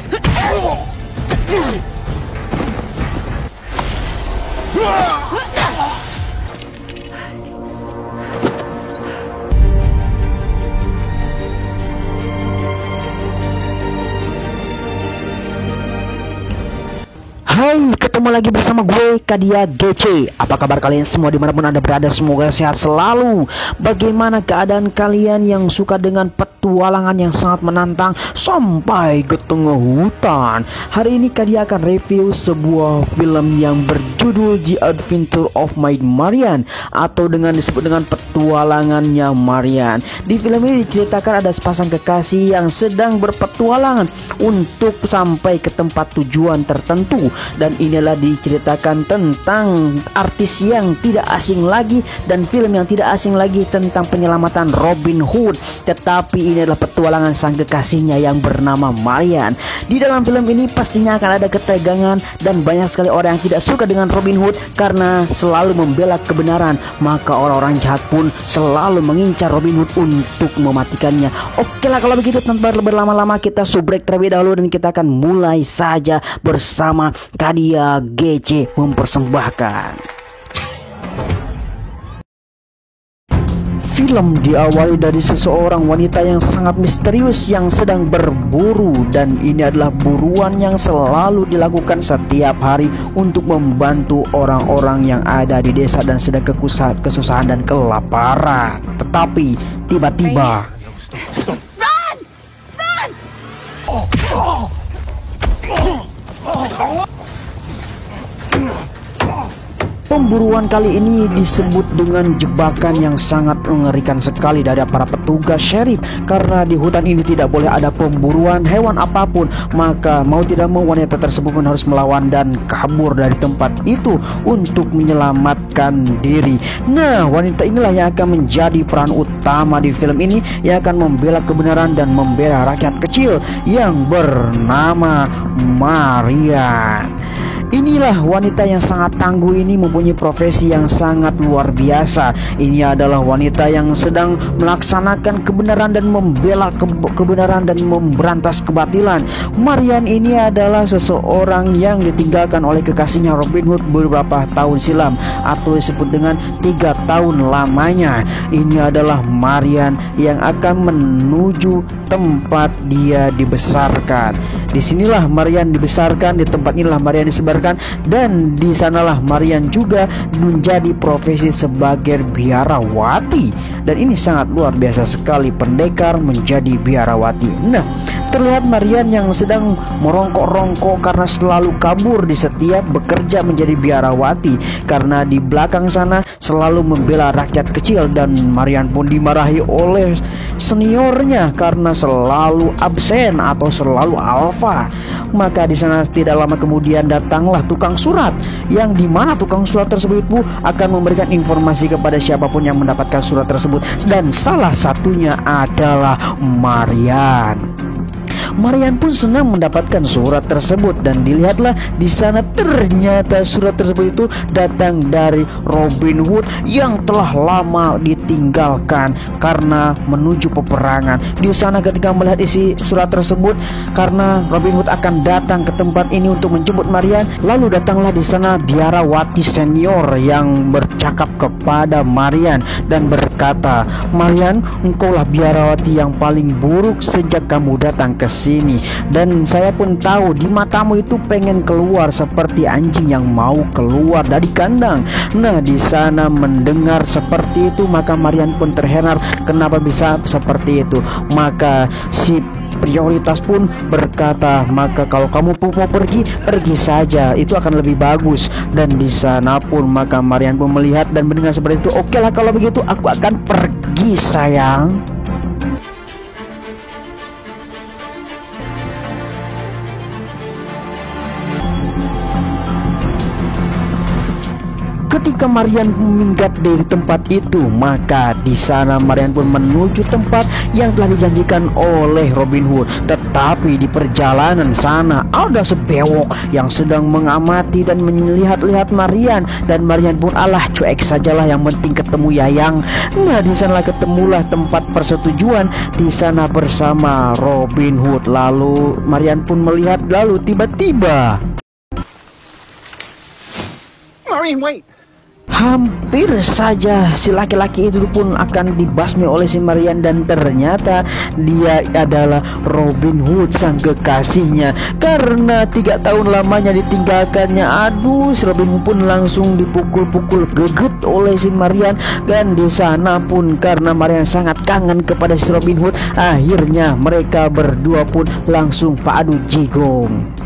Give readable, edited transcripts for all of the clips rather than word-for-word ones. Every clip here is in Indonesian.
Hai, ketemu lagi bersama gue, Kadia GC. Apa kabar kalian semua dimanapun anda berada? Semoga sehat selalu. Bagaimana keadaan kalian yang suka dengan petualangan yang sangat menantang sampai ke tengah hutan? Hari ini Kadia akan review sebuah film yang berjudul The Adventure of Maid Marian, atau disebut dengan petualangannya Marian. Di film ini diceritakan ada sepasang kekasih yang sedang berpetualangan untuk sampai ke tempat tujuan tertentu. Dan inilah diceritakan tentang artis yang tidak asing lagi dan film yang tidak asing lagi tentang penyelamatan Robin Hood. Tetapi ini adalah petualangan sang kekasihnya yang bernama Marian. Di dalam film ini pastinya akan ada ketegangan dan banyak sekali orang yang tidak suka dengan Robin Hood karena selalu membela kebenaran. Maka orang-orang jahat pun selalu mengincar Robin Hood untuk mematikannya. Oke lah, kalau begitu tanpa berlama-lama kita subrek terlebih dahulu dan kita akan mulai saja bersama Kadia GC mempersembahkan. Film diawali dari seseorang wanita yang sangat misterius yang sedang berburu, dan ini adalah buruan yang selalu dilakukan setiap hari untuk membantu orang-orang yang ada di desa dan sedang kesusahan dan kelaparan. Tetapi tiba-tiba pemburuan kali ini disebut dengan jebakan yang sangat mengerikan sekali dari para petugas sheriff. Karena di hutan ini tidak boleh ada pemburuan hewan apapun, maka mau tidak mau wanita tersebut pun harus melawan dan kabur dari tempat itu untuk menyelamatkan diri. Nah, wanita inilah yang akan menjadi peran utama di film ini, yang akan membela kebenaran dan membela rakyat kecil yang bernama Marian. Inilah wanita yang sangat tangguh ini, mempunyai profesi yang sangat luar biasa. Ini adalah wanita yang sedang melaksanakan kebenaran dan membela kebenaran dan memberantas kebatilan. Marian ini adalah seseorang yang ditinggalkan oleh kekasihnya Robin Hood beberapa tahun silam, atau disebut dengan 3 tahun lamanya. Ini adalah Marian yang akan menuju tempat dia dibesarkan. Disinilah Marian dibesarkan, di tempat inilah Marian disebarkan, dan di sanalah Marian juga menjadi profesi sebagai biarawati. Dan ini sangat luar biasa sekali, pendekar menjadi biarawati. Nah, terlihat Marian yang sedang merongkok-rongkok karena selalu kabur di setiap bekerja menjadi biarawati, karena di belakang sana selalu membela rakyat kecil. Dan Marian pun dimarahi oleh seniornya karena selalu absen atau selalu alfa. Maka di sana tidak lama kemudian datanglah tukang surat, yang dimana tukang surat tersebut itu akan memberikan informasi kepada siapapun yang mendapatkan surat tersebut, dan salah satunya adalah Marian. Marian pun senang mendapatkan surat tersebut, dan dilihatlah di sana ternyata surat tersebut itu datang dari Robin Hood yang telah lama ditinggalkan karena menuju peperangan. Di sana ketika melihat isi surat tersebut, karena Robin Hood akan datang ke tempat ini untuk menjemput Marian, lalu datanglah di sana biarawati senior yang bercakap kepada Marian dan berkata, "Marian, engkaulah biarawati yang paling buruk sejak kamu datang ke sini, dan saya pun tahu di matamu itu pengen keluar seperti anjing yang mau keluar dari kandang." Nah, di sana mendengar seperti itu, maka Marian pun terheran kenapa bisa seperti itu. Maka si prioritas pun berkata, "Maka kalau kamu mau pergi, pergi saja, itu akan lebih bagus." Dan di sana pun maka Marian pun melihat dan mendengar seperti itu. "Oke lah, kalau begitu aku akan pergi, sayang." ketika Marian minggat dari tempat itu, maka di sana Marian pun menuju tempat yang telah dijanjikan oleh Robin Hood. Tetapi di perjalanan sana ada sebewok yang sedang mengamati dan melihat-lihat Marian, dan Marian pun alah cuek sajalah, yang penting ketemu Yayang. Nah, di sana ketemulah tempat persetujuan di sana bersama Robin Hood. Lalu Marian pun melihat, lalu tiba-tiba Marian, wait! hampir saja si laki-laki itu pun akan dibasmi oleh si Marian, dan ternyata dia adalah Robin Hood, sang kekasihnya. Karena 3 tahun lamanya ditinggalkannya, aduh, si Robin Hood pun langsung dipukul-pukul geget oleh si Marian. Dan di sana pun karena Marian sangat kangen kepada si Robin Hood, akhirnya mereka berdua pun langsung padu jigong.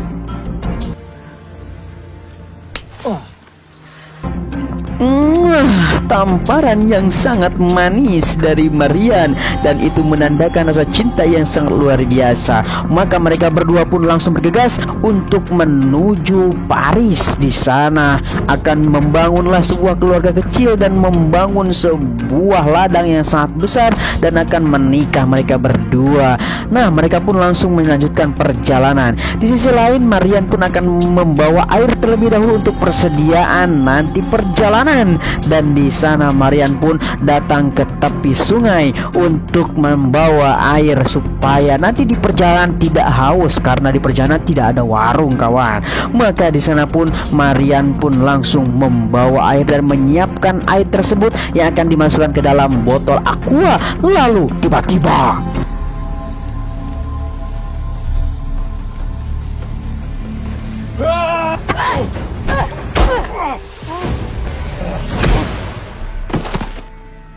Tamparan yang sangat manis dari Marian, dan itu menandakan rasa cinta yang sangat luar biasa. Maka mereka berdua pun langsung bergegas untuk menuju Paris. Di sana akan membangunlah sebuah keluarga kecil dan membangun sebuah ladang yang sangat besar, dan akan menikah mereka berdua. Nah, mereka pun langsung melanjutkan perjalanan. Di sisi lain, Marian pun akan membawa air terlebih dahulu untuk persediaan nanti perjalanan. Dan di sana Marian pun datang ke tepi sungai untuk membawa air supaya nanti di perjalanan tidak haus, karena di perjalanan tidak ada warung, kawan. Maka di sana pun Marian pun langsung membawa air dan menyiapkan air tersebut yang akan dimasukkan ke dalam botol aqua. Lalu tiba-tiba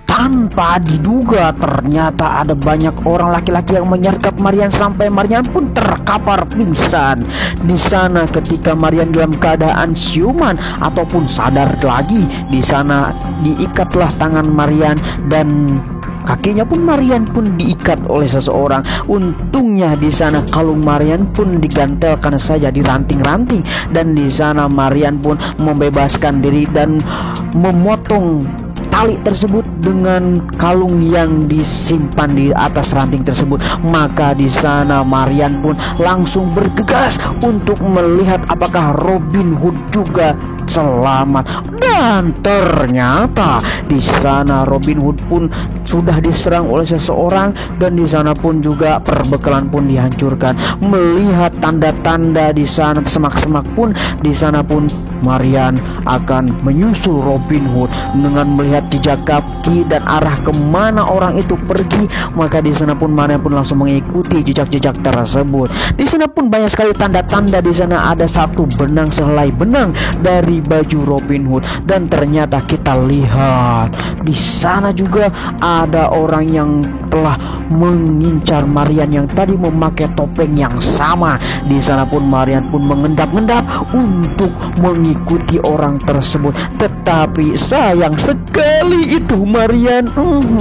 tanpa diduga ternyata ada banyak orang laki-laki yang menyergap Marian sampai Marian pun terkapar pingsan. Di sana ketika Marian dalam keadaan siuman ataupun sadar lagi, di sana diikatlah tangan Marian dan kakinya pun Marian pun diikat oleh seseorang. Untungnya di sana kalung Marian pun digantelkan saja di ranting-ranting, dan di sana Marian pun membebaskan diri dan memotong tali tersebut dengan kalung yang disimpan di atas ranting tersebut. Maka di sana Marian pun langsung bergegas untuk melihat apakah Robin Hood juga selamat. Dan ternyata di sana Robin Hood pun sudah diserang oleh seseorang, dan di sana pun juga perbekalan pun dihancurkan. Melihat tanda-tanda di sana semak-semak pun, di sana pun Marian akan menyusul Robin Hood dengan melihat jejak kaki dan arah kemana orang itu pergi. Maka di sana pun Marian pun langsung mengikuti jejak-jejak tersebut. Di sana pun banyak sekali tanda-tanda. Di sana ada satu benang, sehelai benang dari baju Robin Hood, dan ternyata kita lihat di sana juga ada orang yang telah mengincar Marian yang tadi memakai topeng yang sama. Di sana pun Marian pun mengendap-endap untuk mengikuti orang tersebut, tetapi sayang sekali itu Marian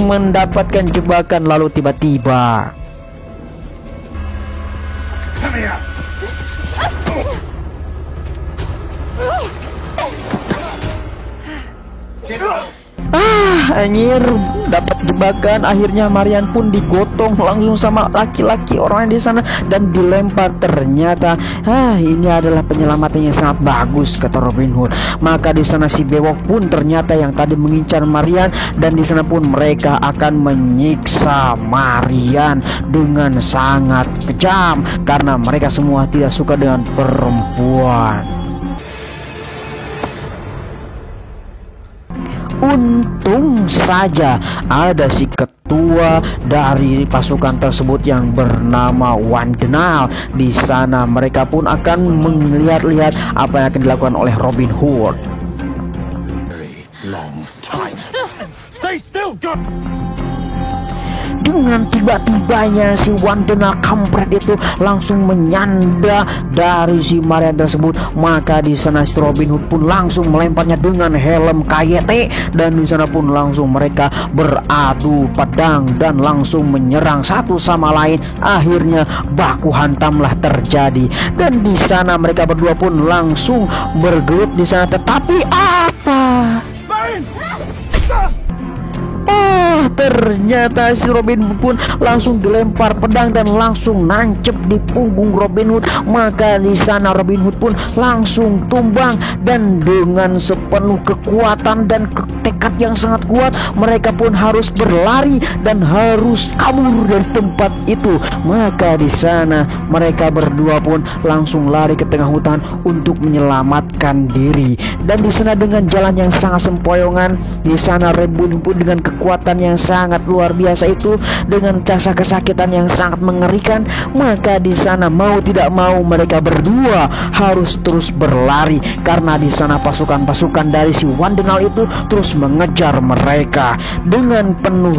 mendapatkan jebakan. Lalu tiba-tiba anjir, dapat jebakan. Akhirnya Marian pun digotong langsung sama laki-laki orang di sana dan dilempar. Ternyata ini adalah penyelamatan yang sangat bagus, kata Robin Hood. Maka di sana si bewok pun ternyata yang tadi mengincar Marian, dan di sana pun mereka akan menyiksa Marian dengan sangat kejam karena mereka semua tidak suka dengan perempuan. Untung saja ada si ketua dari pasukan tersebut yang bernama Wandenal. Di sana mereka pun akan melihat-lihat apa yang akan dilakukan oleh Robin Hood. Stay still, go! Dengan tiba-tibanya si Wandenal kampret itu langsung menyanda dari si Marian tersebut. Maka di sana si Robin Hood pun langsung melemparnya dengan helm kayete, dan di sana pun langsung mereka beradu pedang dan langsung menyerang satu sama lain. Akhirnya baku hantamlah terjadi, dan di sana mereka berdua pun langsung bergelut di sana. Tetapi apa Ternyata si Robin Hood pun langsung dilempar pedang dan langsung nancep di punggung Robin Hood. Maka di sana Robin Hood pun langsung tumbang, dan dengan sepenuh kekuatan dan tekad yang sangat kuat, mereka pun harus berlari dan harus kabur dari tempat itu. Maka di sana mereka berdua pun langsung lari ke tengah hutan untuk menyelamatkan diri. Dan di sana dengan jalan yang sangat sempoyongan, di sana Robin Hood dengan kekuatan yang sangat luar biasa itu, dengan rasa kesakitan yang sangat mengerikan, maka di sana mau tidak mau mereka berdua harus terus berlari, karena di sana pasukan-pasukan dari si Wandenal itu terus mengejar mereka dengan penuh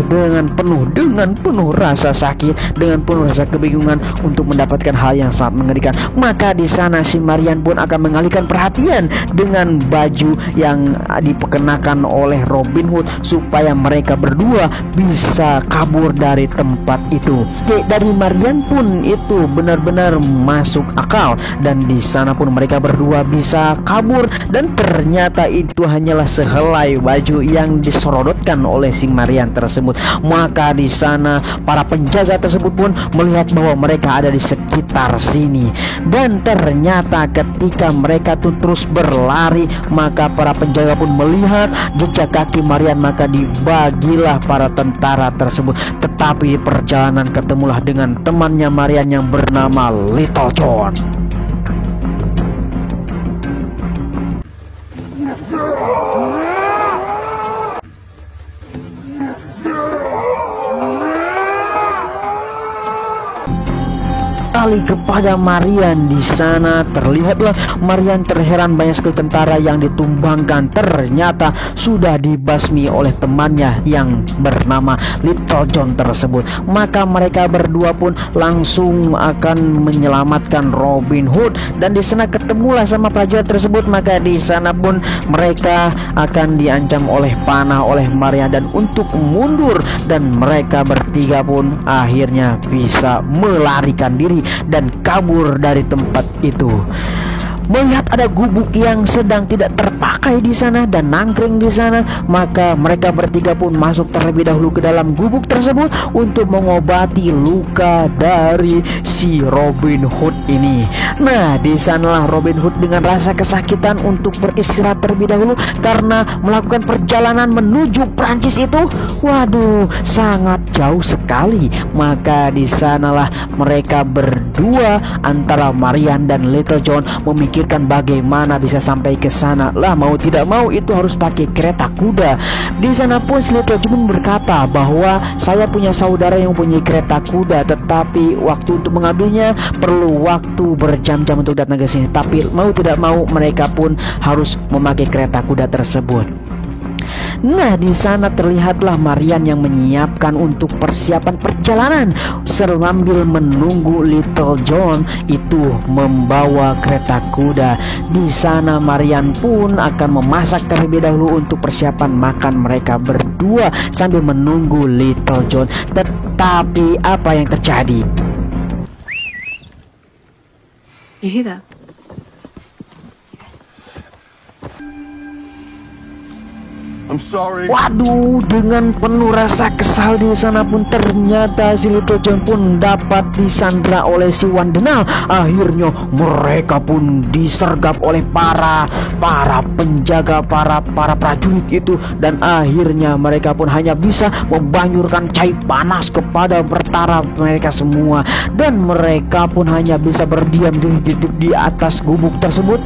rasa sakit, dengan penuh rasa kebingungan untuk mendapatkan hal yang sangat mengerikan. Maka di sana si Marian pun akan mengalihkan perhatian dengan baju yang dikenakan oleh Robin Hood supaya mereka berdua bisa kabur dari tempat itu. Dari Marian pun itu benar-benar masuk akal, dan di sana pun mereka berdua bisa kabur, dan ternyata itu hanyalah sehelai baju yang diserodotkan oleh si Marian tersebut. Maka di sana para penjaga tersebut pun melihat bahwa mereka ada di sekitar sini, dan ternyata ketika mereka tuh terus berlari, maka para penjaga pun melihat jejak kaki Marian. Maka dibagilah para tentara tersebut. Tetapi di perjalanan ketemulah dengan temannya Marian yang bernama Little John. Kali kepada Marian. Di sana terlihatlah Marian terheran banyak sekali tentara yang ditumbangkan ternyata sudah dibasmi oleh temannya yang bernama Little John tersebut. Maka mereka berdua pun langsung akan menyelamatkan Robin Hood, dan di sana ketemulah sama prajurit tersebut. Maka di sana pun mereka akan diancam oleh panah oleh Marian dan untuk mundur, dan mereka bertiga pun akhirnya bisa melarikan diri dan kabur dari tempat itu. Melihat ada gubuk yang sedang tidak terpakai di sana dan nangkring di sana, maka mereka bertiga pun masuk terlebih dahulu ke dalam gubuk tersebut untuk mengobati luka dari si Robin Hood ini. Nah, di sanalah Robin Hood dengan rasa kesakitan untuk beristirahat terlebih dahulu karena melakukan perjalanan menuju Prancis itu, waduh, sangat jauh sekali. Maka di sanalah mereka berdua antara Marian dan Little John memikirkan bagaimana bisa sampai ke sana. Lah, mau tidak mau itu harus pakai kereta kuda. Di sana pun Little John berkata bahwa saya punya saudara yang punya kereta kuda, tetapi waktu untuk mengambilnya perlu waktu berjam-jam untuk datang ke sini. Tapi mau tidak mau mereka pun harus memakai kereta kuda tersebut. Nah, di sana terlihatlah Marian yang menyiapkan untuk persiapan perjalanan sambil menunggu Little John itu membawa kereta kuda. Di sana Marian pun akan memasak terlebih dahulu untuk persiapan makan mereka berdua sambil menunggu Little John. Tetapi apa yang terjadi? You hear that? I'm sorry. Waduh, dengan penuh rasa kesal di sana pun ternyata si Little John pun dapat disandra oleh si Wandenal. Akhirnya mereka pun disergap oleh para penjaga, para prajurit itu, dan akhirnya mereka pun hanya bisa membanyurkan cai panas kepada bertara mereka semua, dan mereka pun hanya bisa berdiam di atas gubuk tersebut.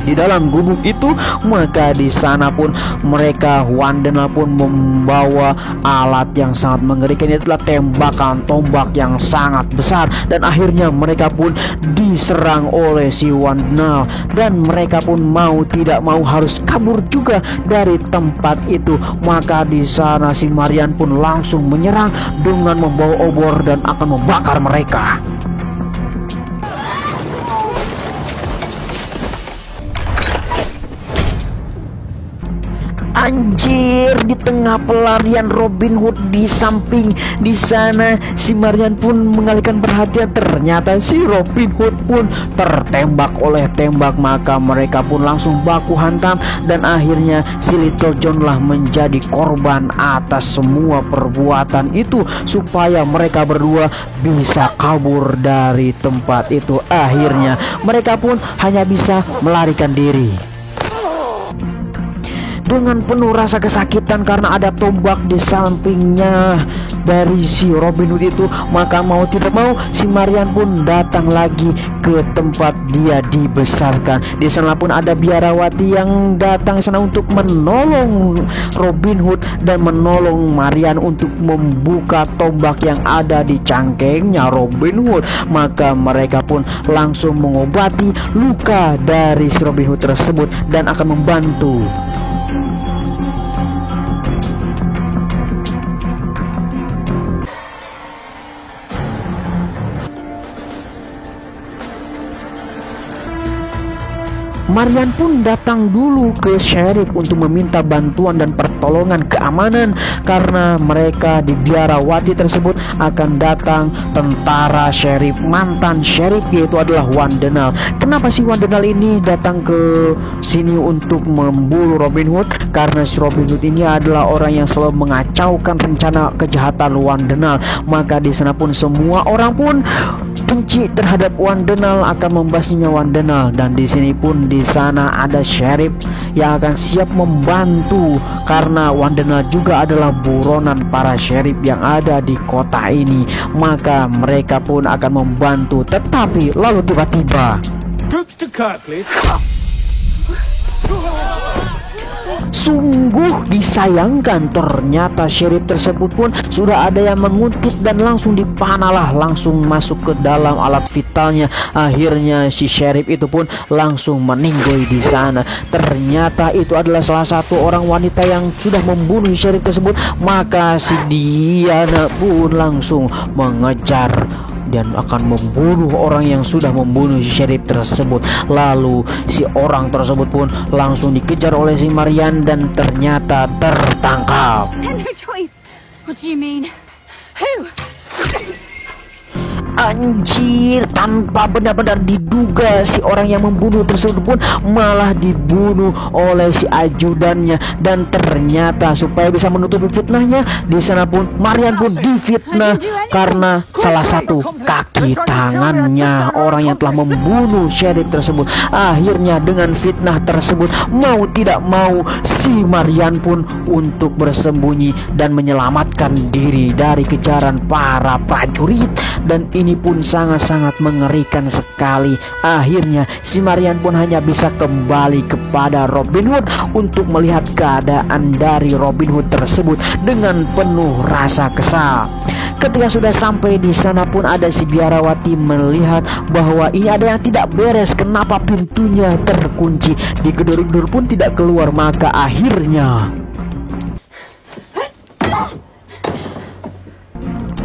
Di dalam gubuk itu. Maka di sana pun mereka Wandenal pun membawa alat yang sangat mengerikan, itulah tembakan tombak yang sangat besar, dan akhirnya mereka pun diserang oleh si Wandenal, dan mereka pun mau tidak mau harus kabur juga dari tempat itu. Maka di sana si Marian pun langsung menyerang dengan membawa obor dan akan membakar mereka. Anjir, di tengah pelarian Robin Hood di samping di sana si Marian pun mengalihkan perhatian. Ternyata si Robin Hood pun tertembak oleh tembak, maka mereka pun langsung baku hantam dan akhirnya si Little John lah menjadi korban atas semua perbuatan itu supaya mereka berdua bisa kabur dari tempat itu. Akhirnya mereka pun hanya bisa melarikan diri. Dengan penuh rasa kesakitan karena ada tombak di sampingnya dari si Robin Hood itu, maka mau tidak mau si Marian pun datang lagi ke tempat dia dibesarkan. Di sana pun ada biarawati yang datang sana untuk menolong Robin Hood dan menolong Marian untuk membuka tombak yang ada di cangkengnya Robin Hood. Maka mereka pun langsung mengobati luka dari si Robin Hood tersebut dan akan membantu. Marian pun datang dulu ke sheriff untuk meminta bantuan dan pertolongan keamanan karena mereka di biarawati tersebut akan datang tentara sheriff, mantan sheriff, yaitu adalah Wandenal. Kenapa si Wandenal ini datang ke sini untuk memburu Robin Hood? Karena si Robin Hood ini adalah orang yang selalu mengacaukan rencana kejahatan Wandenal. Maka di sana pun semua orang pun benci terhadap Wandenal, akan membasminya Wandenal. Dan di sini pun di sana ada sheriff yang akan siap membantu karena Wandenal juga adalah buronan para sheriff yang ada di kota ini. Maka mereka pun akan membantu. Tetapi lalu tiba-tiba Groups to cut, please. sungguh disayangkan, ternyata sheriff tersebut pun sudah ada yang menguntit dan langsung dipanalah, langsung masuk ke dalam alat vitalnya. Akhirnya si sheriff itu pun langsung meninggoy di sana. Ternyata itu adalah salah satu orang wanita yang sudah membunuh sheriff tersebut. Maka si Diana pun langsung mengejar dan akan membunuh orang yang sudah membunuh si sheriff tersebut. Lalu si orang tersebut pun langsung dikejar oleh si Marian dan ternyata tertangkap. And her choice. What do you mean? Who? Anjir, tanpa benar-benar diduga si orang yang membunuh tersebut pun malah dibunuh oleh si ajudannya. Dan ternyata supaya bisa menutupi fitnahnya, di sana pun Marian pun difitnah karena salah satu kaki tangannya orang yang telah membunuh sheriff tersebut. Akhirnya dengan fitnah tersebut, mau tidak mau si Marian pun untuk bersembunyi dan menyelamatkan diri dari kejaran para prajurit. Dan ini pun sangat-sangat mengerikan sekali. Akhirnya si Marian pun hanya bisa kembali kepada Robin Hood untuk melihat keadaan dari Robin Hood tersebut dengan penuh rasa kesal. Ketika sudah sampai di sana pun ada si biarawati melihat bahwa ini ada yang tidak beres. Kenapa pintunya terkunci? Digedor-gedor pun tidak keluar. Maka akhirnya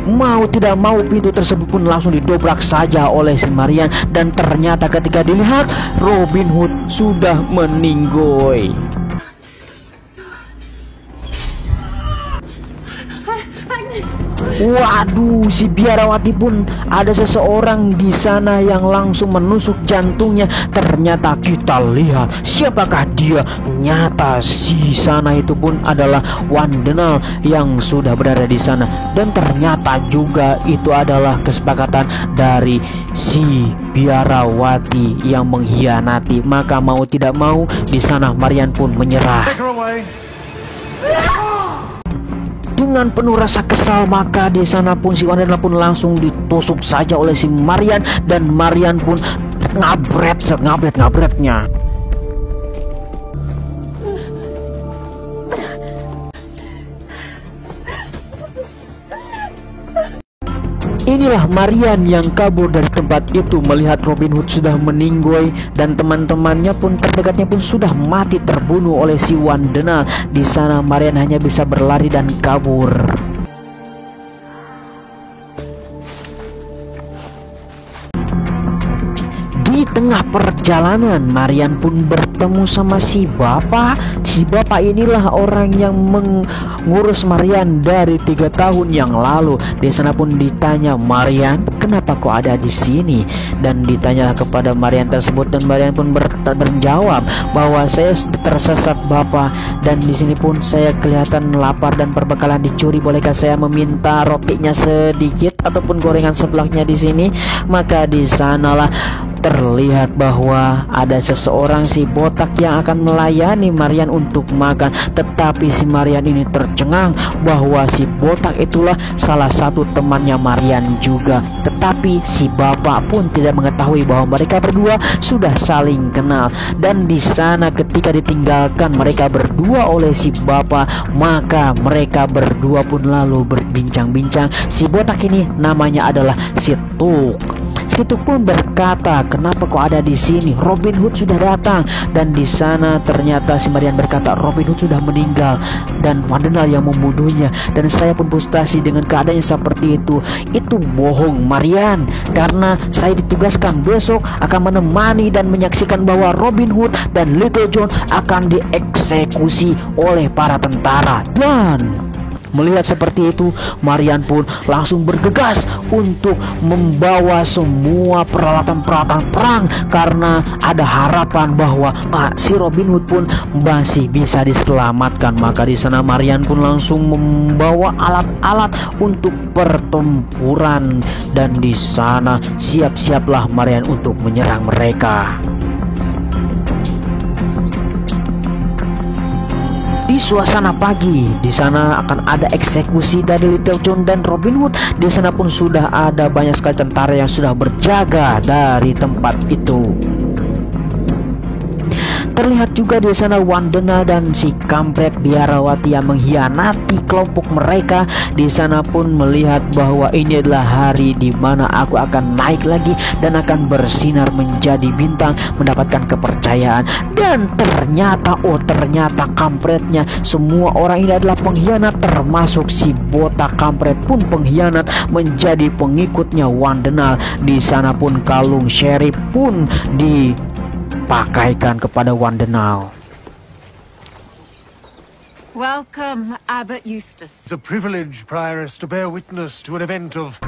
mau tidak mau pintu tersebut pun langsung didobrak saja oleh si Marian. Dan ternyata ketika dilihat, Robin Hood sudah meninggoy. Waduh, si biarawati pun ada seseorang di sana yang langsung menusuk jantungnya. Ternyata kita lihat siapakah dia. Ternyata si sana itu pun adalah Wandenal yang sudah berada di sana. Dan ternyata juga itu adalah kesepakatan dari si biarawati yang mengkhianati. Maka mau tidak mau di sana Marian pun menyerah. Take her away. Dengan penuh rasa kesal, maka di sana pun si Wandenal pun langsung ditusuk saja oleh si Marian. Dan Marian pun ngabretnya. Inilah Marian yang kabur dari tempat itu melihat Robin Hood sudah meninggoy dan teman-temannya pun terdekatnya pun sudah mati terbunuh oleh si Wandenal. Di sana Marian hanya bisa berlari dan kabur. Di tengah perjalanan Marian pun bertemu sama si bapak. Si bapak inilah orang yang mengurus Marian dari 3 tahun yang lalu. Di sana pun ditanya, Marian, kenapa kau ada di sini? Dan ditanya kepada Marian tersebut, dan Marian pun menjawab bahwa saya tersesat bapak, dan di sini pun saya kelihatan lapar dan perbekalan dicuri. Bolehkah saya meminta rotinya sedikit ataupun gorengan sebelahnya di sini? Maka di sanalah terlihat bahwa ada seseorang si botak yang akan melayani Marian untuk makan. Tetapi si Marian ini tercengang bahwa si botak itulah salah satu temannya Marian juga. Tetapi si bapak pun tidak mengetahui bahwa mereka berdua sudah saling kenal. Dan di sana ketika ditinggalkan mereka berdua oleh si bapak, maka mereka berdua pun lalu berbincang-bincang. Si botak ini namanya adalah si Tuk. Itu pun berkata, kenapa kau ada di sini? Robin Hood sudah datang. Dan di sana ternyata si Marian berkata, Robin Hood sudah meninggal dan Wandenal yang membunuhnya. Dan saya pun frustasi dengan keadaan seperti itu. Itu bohong, Marian, karena saya ditugaskan besok akan menemani dan menyaksikan bahwa Robin Hood dan Little John akan dieksekusi oleh para tentara. Dan melihat seperti itu, Marian pun langsung bergegas untuk membawa semua peralatan-peralatan perang karena ada harapan bahwa si Robin Hood pun masih bisa diselamatkan. Maka di sana Marian pun langsung membawa alat-alat untuk pertempuran, dan di sana siap-siaplah Marian untuk menyerang mereka. Di suasana pagi, di sana akan ada eksekusi dari Little John dan Robin Hood. Di sana pun sudah ada banyak sekali tentara yang sudah berjaga dari tempat itu. Terlihat juga di sana Wandenal dan si kampret biarawati yang mengkhianati kelompok mereka. Di sana pun melihat bahwa ini adalah hari di mana aku akan naik lagi dan akan bersinar menjadi bintang, mendapatkan kepercayaan. Dan ternyata kampretnya, semua orang ini adalah pengkhianat, termasuk si botak kampret pun pengkhianat menjadi pengikutnya Wandenal. Di sana pun kalung sheriff pun dipakaikan kepada Wandenal. Welcome, Abbot Eustace. It's a privilege, Prioress, to bear witness to an event of...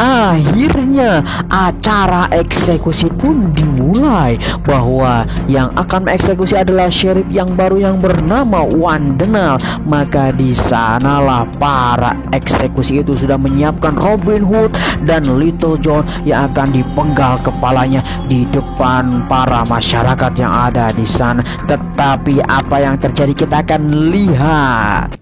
Akhirnya acara eksekusi pun dimulai, bahwa yang akan mengeksekusi adalah sheriff yang baru yang bernama Wandenal. Maka di sanalah para eksekusi itu sudah menyiapkan Robin Hood dan Little John yang akan dipenggal kepalanya di depan para masyarakat yang ada di sana. Tetapi apa yang terjadi kita akan lihat.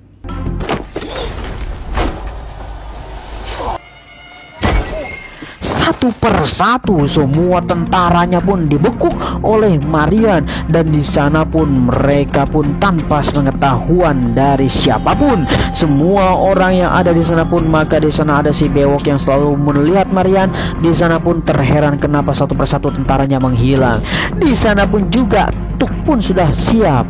Satu persatu semua tentaranya pun dibekuk oleh Marian, dan di sana pun mereka pun tanpa sepengetahuan dari siapapun. Semua orang yang ada di sana pun, maka di sana ada si bewok yang selalu melihat Marian. Di sana pun terheran kenapa satu persatu tentaranya menghilang. Di sana pun juga Tuk pun sudah siap.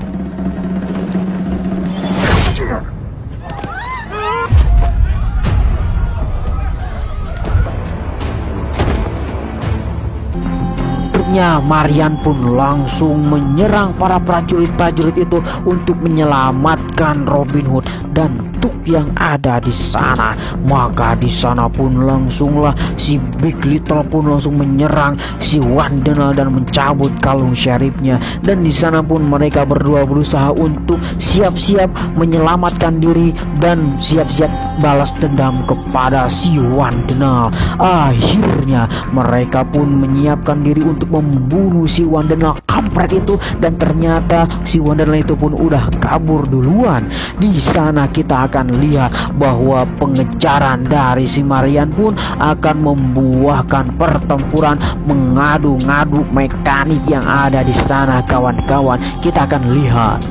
Marian pun langsung menyerang para prajurit-prajurit itu untuk menyelamatkan Robin Hood dan Tuk yang ada di sana. Maka di sana pun langsunglah si Big Little pun langsung menyerang si Wandenal dan mencabut kalung sheriffnya. Dan di sana pun mereka berdua berusaha untuk siap-siap menyelamatkan diri dan siap-siap balas dendam kepada si Wandenal. Akhirnya mereka pun menyiapkan diri untuk membunuh si Wandenal kampret itu, dan ternyata si Wandenal itu pun udah kabur duluan. Di sana kita akan lihat bahwa pengejaran dari si Marian pun akan membuahkan pertempuran mengadu-ngadu mekanik yang ada di sana, kawan-kawan. Kita akan lihat.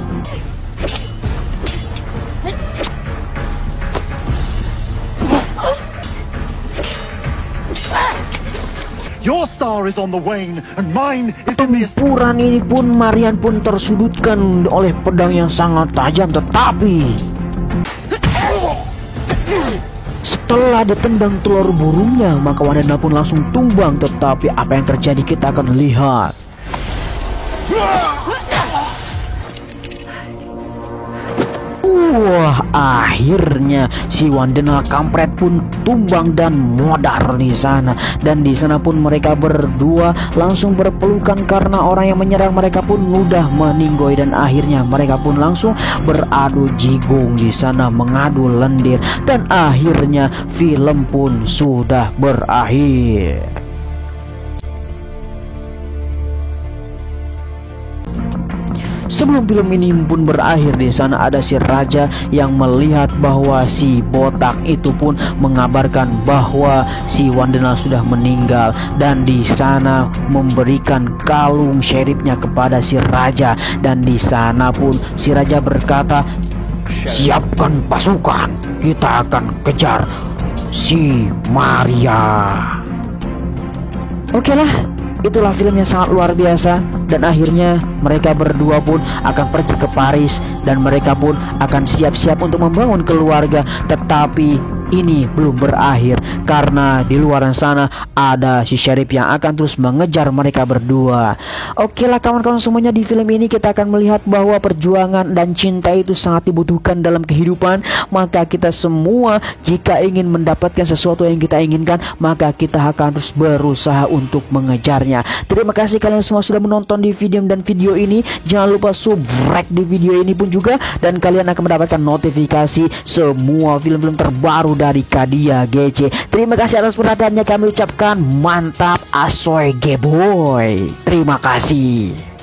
Your star is on the wane, and mine is in the... Tempuran ini pun Marian pun tersudutkan oleh pedang yang sangat tajam, tetapi Setelah ditendang telur burungnya, maka Wandana pun langsung tumbang. Tetapi apa yang terjadi kita akan lihat. Wah, akhirnya si Wandana kampret pun tumbang dan modar di sana. Dan di sana pun mereka berdua langsung berpelukan karena orang yang menyerang mereka pun mudah meninggoy. Dan akhirnya mereka pun langsung beradu jigung di sana, mengadu lendir. Dan akhirnya film pun sudah berakhir. Sebelum film ini pun berakhir, di sana ada si raja yang melihat bahwa si botak itu pun mengabarkan bahwa si Wandana sudah meninggal, dan di sana memberikan kalung syarifnya kepada si raja. Dan di sana pun si raja berkata, siapkan pasukan, kita akan kejar si Maria. Oke lah, itulah film yang sangat luar biasa. Dan akhirnya mereka berdua pun akan pergi ke Paris, dan mereka pun akan siap-siap untuk membangun keluarga. Tetapi ini belum berakhir, karena di luar sana ada si Sheriff yang akan terus mengejar mereka berdua. Oke lah kawan-kawan semuanya, di film ini kita akan melihat bahwa perjuangan dan cinta itu sangat dibutuhkan dalam kehidupan. Maka kita semua jika ingin mendapatkan sesuatu yang kita inginkan, maka kita akan terus berusaha untuk mengejarnya. Terima kasih kalian semua sudah menonton di video ini. Jangan lupa subscribe di video ini pun juga, dan kalian akan mendapatkan notifikasi semua film-film terbaru dari Kadia GC. Terima kasih atas perhatiannya, kami ucapkan mantap asoy geboy. Terima kasih.